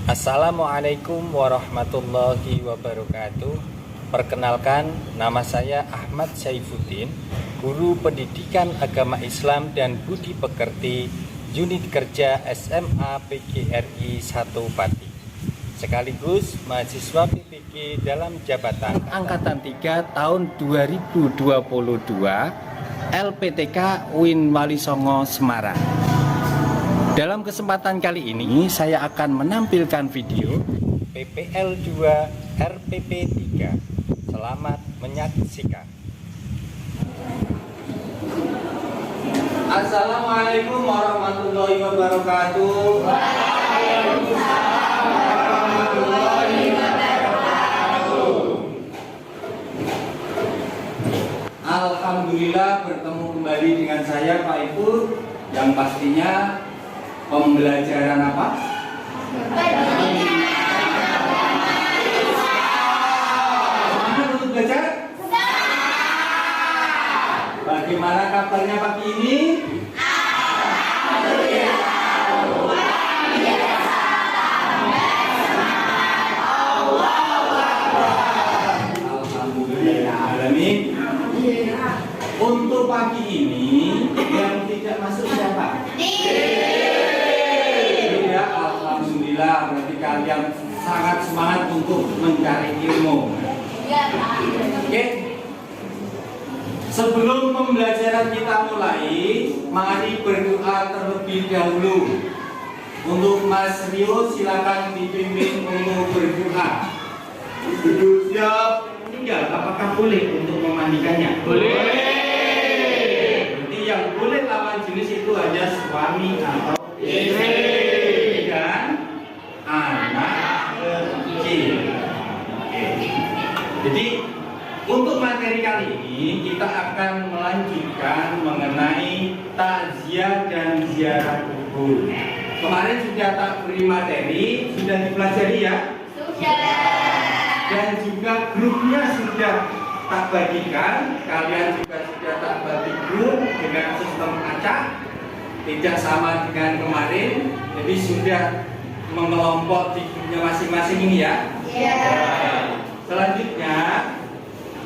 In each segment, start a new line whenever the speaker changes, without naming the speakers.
Assalamualaikum warahmatullahi wabarakatuh. Perkenalkan, nama saya Ahmad Saifuddin, guru pendidikan agama Islam dan budi pekerti unit kerja SMA PGRI 1 Pati, sekaligus mahasiswa PPG dalam jabatan Angkatan 3 tahun 2022 LPTK UIN Walisongo Semarang. Dalam kesempatan kali ini saya akan menampilkan video PPL 2 RPP 3. Selamat menyaksikan. Assalamualaikum warahmatullahi wabarakatuh. Waalaikumsalam warahmatullahi wabarakatuh. Alhamdulillah bertemu kembali dengan saya Pak Ibu, yang pastinya pembelajaran apa? Semangat untuk belajar? Bagaimana kabarnya pagi ini? Alhamdulillahirrahmanirrahim. Untuk pagi ini yang tidak masuk siapa? Alhamdulillah, berarti kalian sangat semangat untuk mencari ilmu. Oke. Sebelum pembelajaran kita mulai, mari berdoa terlebih dahulu. Untuk Mas Rio, silakan dipimpin untuk berdoa.
Duduk siap. Tinggal, apakah boleh untuk memandikannya?
Boleh.
Berarti yang boleh lawan jenis itu hanya suami atau
Istri
dan anak kecil. Oke. Jadi untuk materi kali ini kita akan melanjutkan mengenai takziah dan ziarah kubur. Kemarin sudah tak beri materi, sudah dipelajari ya?
Sudah.
Dan juga grupnya sudah tak bagikan. Kalian juga sudah tak bagi grup dengan sistem acak, tidak sama dengan kemarin. Jadi sudah mengelompok di grupnya masing-masing ini ya.
Ya.
Selanjutnya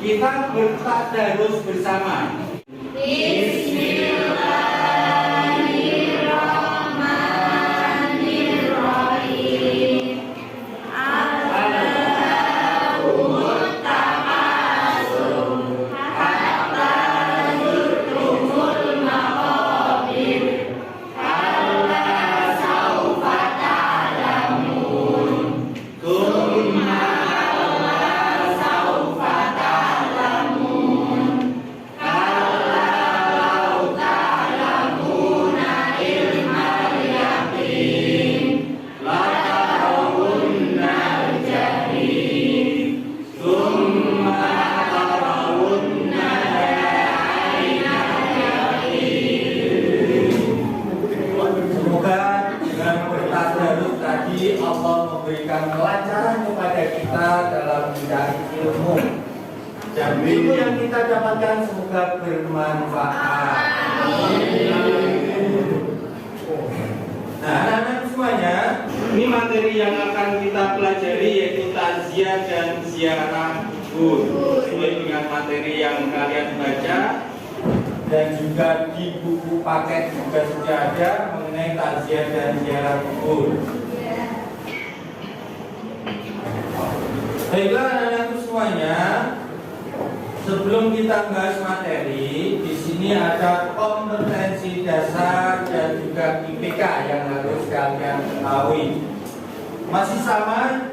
kita bertadarus bersama.
Bismillahirrahmanirrahim. Allahumma taqassum hatta zurtumul maqabir. Kalla sawfa ta'lamun. Tsumma kalla sawfa ta'lamun. Kalla law ta'lamuna ilmal yaqin latarawunnal jahim. Tsumma tarawunnaha 'ainal yaqin.
Semoga dengan bertadarus tadi Allah memberikan kelancaran kepada kita dalam mencari ilmu. Dan ilmu yang kita dapatkan semoga bermanfaat. Nah, anak-anak semuanya, ini materi yang akan kita pelajari yaitu takziah dan ziarah kubur. Sesuai dengan materi yang kalian baca dan juga di buku paket juga sudah ada mengenai takziah dan ziarah kubur. Baiklah anak-anak semuanya, sebelum kita bahas materi, di sini ada kompetensi dasar dan juga IPK yang harus kalian ketahui. Masih sama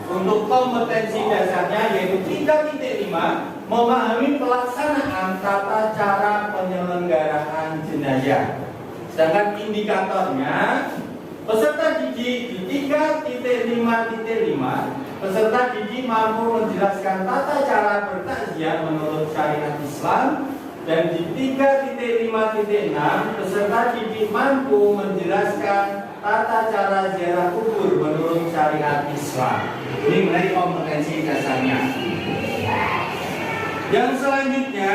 untuk kompetensi dasarnya yaitu 3.5, memahami pelaksanaan tata cara penyelenggaraan jenazah. Sedangkan indikatornya, peserta didik di 3.5.5, peserta didik mampu menjelaskan tata cara bertakziah menurut syariat Islam. Dan di 3.5.6, peserta didik mampu menjelaskan tata cara ziarah kubur menurut syariat Islam. Ini mengenai kompetensi dasarnya. Yang selanjutnya,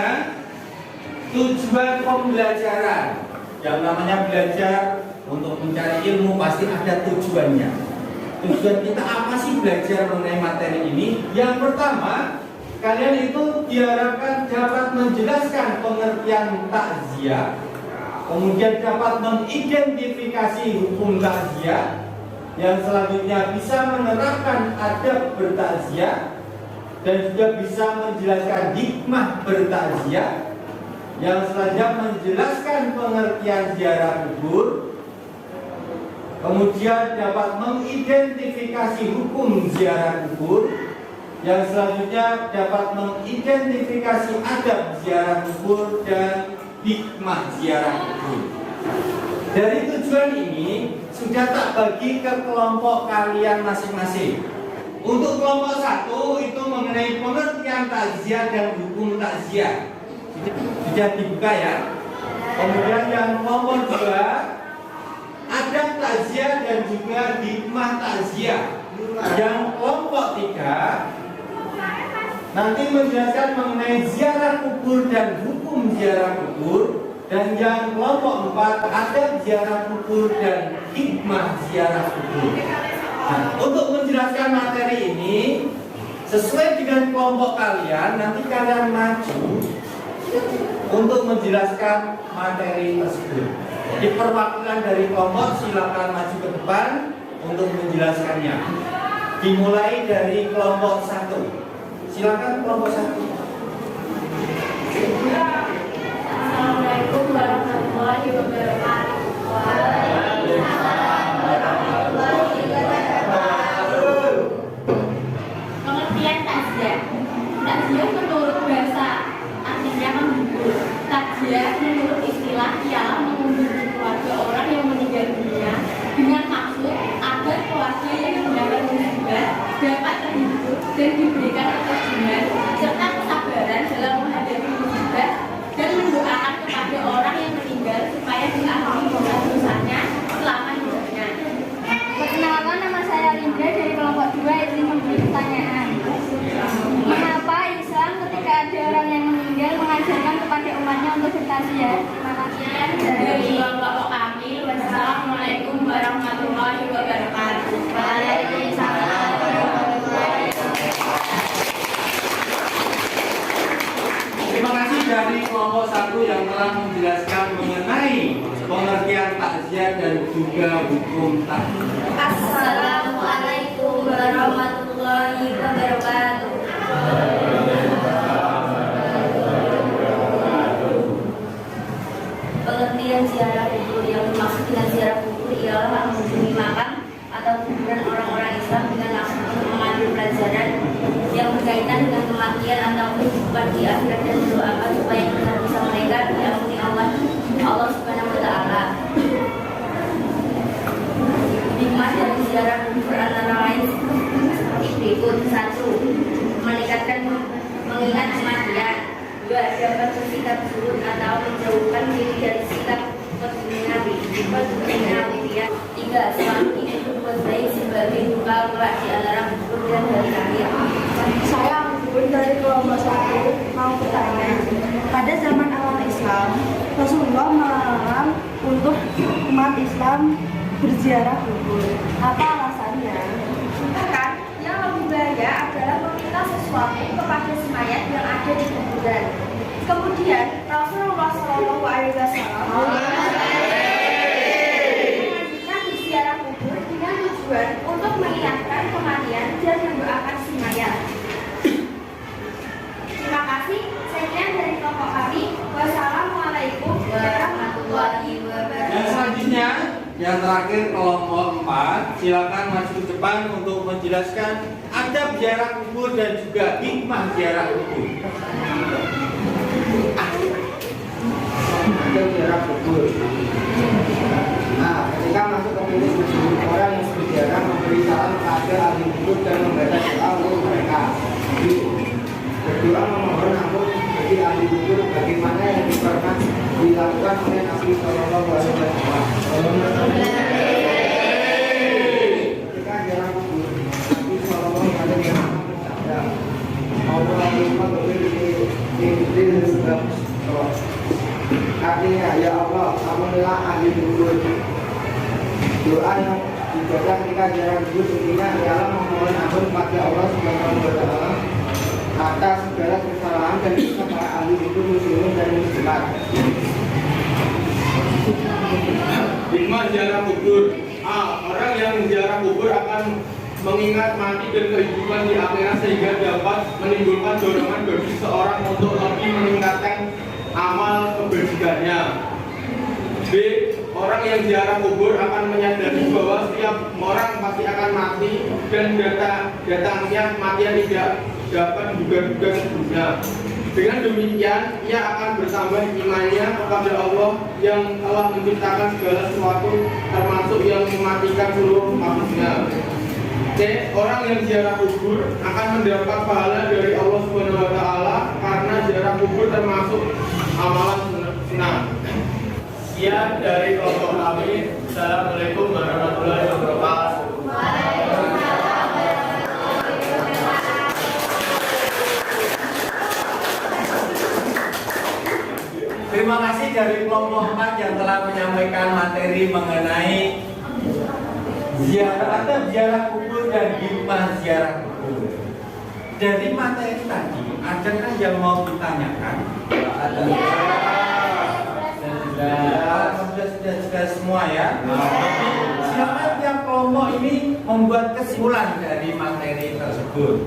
tujuan pembelajaran. Yang namanya belajar untuk mencari ilmu pasti ada tujuannya.
Tujuan kita apa sih belajar mengenai materi ini? Yang pertama, kalian itu diharapkan dapat menjelaskan pengertian takziah, kemudian dapat mengidentifikasi hukum takziah, yang selanjutnya bisa menerapkan adab bertakziah, dan juga bisa menjelaskan hikmah bertakziah, yang selanjutnya menjelaskan pengertian ziarah kubur, kemudian dapat mengidentifikasi hukum ziarah kubur, yang selanjutnya dapat mengidentifikasi adab ziarah kubur dan hikmah ziarah kubur. Dari tujuan ini sudah tak bagi ke kelompok kalian masing-masing. Untuk kelompok 1 itu mengenai pengertian takziah dan hukum takziah. Sudah dibuka ya. Kemudian yang kelompok 2 adab takziah dan juga hikmah takziah. Yang kelompok 3 nanti menjelaskan mengenai ziarah kubur dan hukum ziarah kubur, dan yang kelompok 4 adab ziarah kubur dan hikmah ziarah kubur. Nah, untuk menjelaskan materi ini sesuai dengan kelompok kalian, nanti kalian maju untuk menjelaskan materi tersebut. Jadi perwakilan dari kelompok silakan maju ke depan untuk menjelaskannya. Dimulai dari kelompok 1. Silakan kelompok 1.
Assalamualaikum warahmatullahi wabarakatuh. Waalaikumsalam warahmatullahi wabarakatuh. Pengertian takziah. Takziah menurut bahasa artinya menghibur. Takziah menurut istilah ialah mengunjungi keluarga orang yang meninggal dunia dengan maksud agar keluarga yang mendapat musibah dapat terhibur dan diberikan ketenangan serta kesabaran dalam menghadapi musibah, dan mendoakan kepada orang yang meninggal supaya diampuni dosa-dosanya selama hidupnya.
Perkenalkan, nama saya Linda dari kelompok 2 ingin memberi pertanyaan. Mengapa Islam ketika ada orang yang meninggal mengajarkan kepada umatnya untuk bertakziah? Terima kasih.
Dari kelompok kami, wassalamualaikum warahmatullahi wabarakatuh. Waalaikumsalam warahmatullahi wabarakatuh.
Terima kasih dari kelompok 1 yang telah menjelaskan mengenai pengertian takziah dan juga hukum takziah.
Assalamualaikum warahmatullahi wabarakatuh. Pengertian ziarah kubur. Yang dimaksud dengan ziarah kubur ialah mengunjungi makam atau kuburan orang-orang Islam dengan maksud untuk mengambil pelajaran yang berkaitan dengan kematian atau kehidupan di akhirat, dan berdoakan supaya dosa mereka diampuni Allah Subhanahu wa taala. Hikmah dari ziarah kubur antara lain seperti berikut: 1. Meningkatkan mengingat kematian. 2. Dapat bersikap surut atau menjauhkan diri dari sikap keduniawi. 3. Selalu ingin berbuat baik sebagai bekal kelak di antara kubur dan hari akhir.
Saya Anggun dari kelompok 1 mau bertanya. Pada zaman awal Islam, Rasulullah melarang untuk umat Islam berziarah kubur. Apa alasannya?
Bahkan yang lebih bahaya adalah meminta sesuatu kepada mayat yang ada di kuburan. Kemudian Rasulullah SAW menganjurkan berziarah kubur dengan tujuan untuk mengingatkan kematian dan mendoakan si mayat. Terima kasih. Sekian dari kelompok kami. Wassalamualaikum warahmatullahi wabarakatuh.
Dan selanjutnya yang terakhir kelompok 4, silakan maju ke depan untuk menjelaskan adab ziarah kubur dan juga hikmah ziarah kubur.
Adab ziarah kubur. Nah, ketika masuk ke pintu masjid, orang yang berziarah memberi salam kepada ahli kubur dan membaca doa untuk mereka. Berdoa memohon ampun bagi ahli kubur bagaimana yang pernah dilakukan oleh Nabi Shallallahu Alaihi Wasallam. Ketika ziarah kubur, Nabi Shallallahu Alaihi Wasallam bersabda, Allahumma ghfir artinya, ya Allah, ampunilah ahli kubur. Doa yang Ibadah ketika ziarah kubur intinya ialah memohon ampun kepada Allah Subhanahu wa Ta'ala atas segala kesalahan dan dosa para ahli kubur muslimin dan muslimat.
Hikmah ziarah kubur. Orang yang ziarah kubur akan mengingat mati dan kehidupan di akhirat sehingga dapat menimbulkan dorongan bagi seorang untuk lebih meningkatkan amal kebajikannya. B. Orang yang ziarah kubur akan menyadari bahwa setiap orang pasti akan mati dan datangnya kematian tidak dapat diduga-duga sebelumnya. Dengan demikian, ia akan bertambah imannya kepada Allah yang telah menciptakan segala sesuatu termasuk yang mematikan seluruh makhluknya. C. Orang yang ziarah kubur akan mendapat pahala dari Allah Subhanahu wa Ta'ala karena ziarah kubur termasuk amalan sunnah. Sekian dari kelompok kami. Assalamualaikum warahmatullahi wabarakatuh.
Terima kasih dari kelompok 4 yang telah menyampaikan materi mengenai ziarah kubur dan hikmah ziarah kubur. Dari materi tadi, adakah yang mau ditanyakan? Ada. Sudah semua ya. Silakan tiap kelompok ini membuat kesimpulan dari materi tersebut.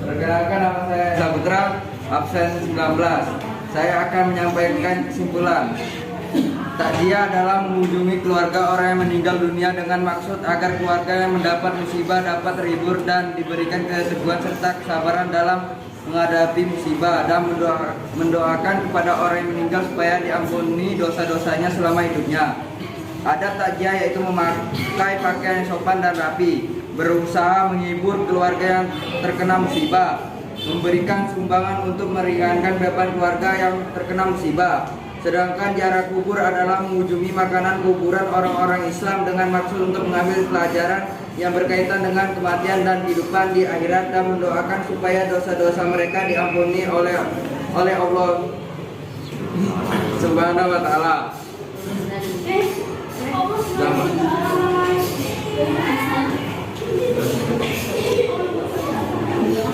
Perkenalkan, nama saya Saputra, absen 19. Saya akan menyampaikan kesimpulan. Takziah adalah mengunjungi keluarga orang yang meninggal dunia dengan maksud agar keluarga yang mendapat musibah dapat terhibur dan diberikan keteguhan serta kesabaran dalam menghadapi musibah, dan mendoakan kepada orang yang meninggal supaya diampuni dosa-dosanya selama hidupnya. Adab takziah yaitu memakai pakaian yang sopan dan rapi, berusaha menghibur keluarga yang terkena musibah, memberikan sumbangan untuk meringankan beban keluarga yang terkena musibah. Sedangkan ziarah kubur adalah mengunjungi makanan kuburan orang-orang Islam dengan maksud untuk mengambil pelajaran yang berkaitan dengan kematian dan kehidupan di akhirat, dan mendoakan supaya dosa-dosa mereka diampuni oleh Allah Subhanahu wa Ta'ala.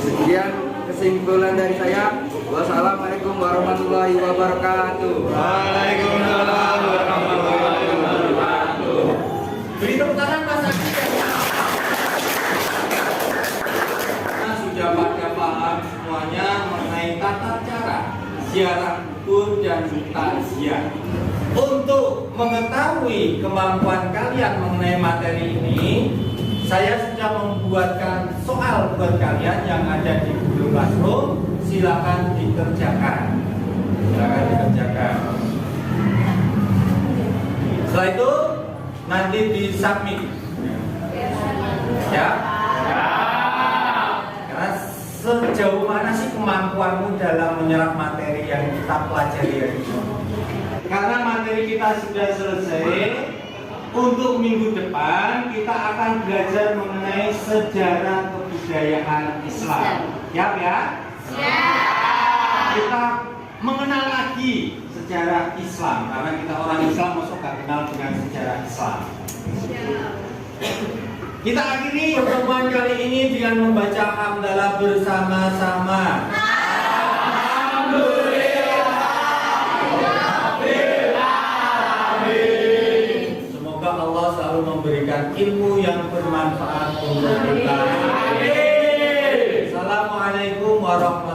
Sekian kesimpulan dari saya. Wassalamualaikum warahmatullahi wabarakatuh.
Waalaikumsalam warahmatullahi wabarakatuh.
Beri tepuk tangan Mas Adi. Nah, sudah pada paham semuanya mengenai tata cara ziarah kubur dan takziah. Untuk mengetahui kemampuan kalian mengenai materi ini, saya sudah membuatkan soal buat kalian yang ada di Google Classroom. Silakan dikerjakan. Setelah itu nanti disubmit. Ya. Karena sejauh mana sih kemampuanmu dalam menyerap materi yang kita pelajari hari ini? Karena materi kita sudah selesai, untuk minggu depan kita akan belajar mengenai sejarah kebudayaan Islam. Siap ya? Kita mengenal lagi sejarah Islam, karena kita orang Islam masuk gak kenal dengan sejarah Islam. Kita akhiri pertemuan kali ini dengan membaca hamdalah bersama-sama. Semoga Allah selalu memberikan ilmu yang bermanfaat untuk kita. Assalamualaikum warahmatullahi wabarakatuh.